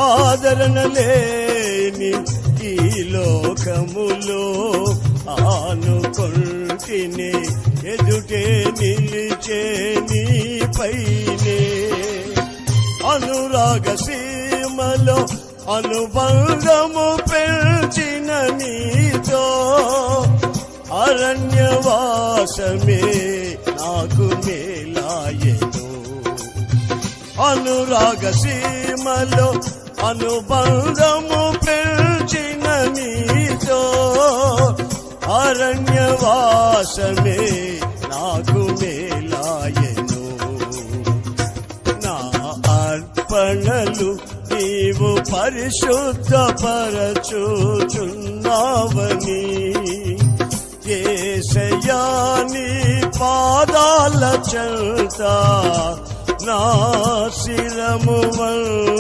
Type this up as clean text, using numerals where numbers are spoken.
ఆదరణ లేని ఈ లోకములో ఆనుకొంటిని ఎదుటే నిలిచే నీ పైనే అనురాగ సీమలో అనుబంధము పెంచిన నీతో అరణ్యవాసమే నాకు మేలాయెను అనురాగ సీమలో అనుబంధము పెంచిన నీతో అరణ్యవాసమే నాకు మేలాయెను నా అర్పణలు నీవు పరిశుద్ధపరచుచున్నావని యేసయ్యా నీ పాదాల చెంత నా శిరము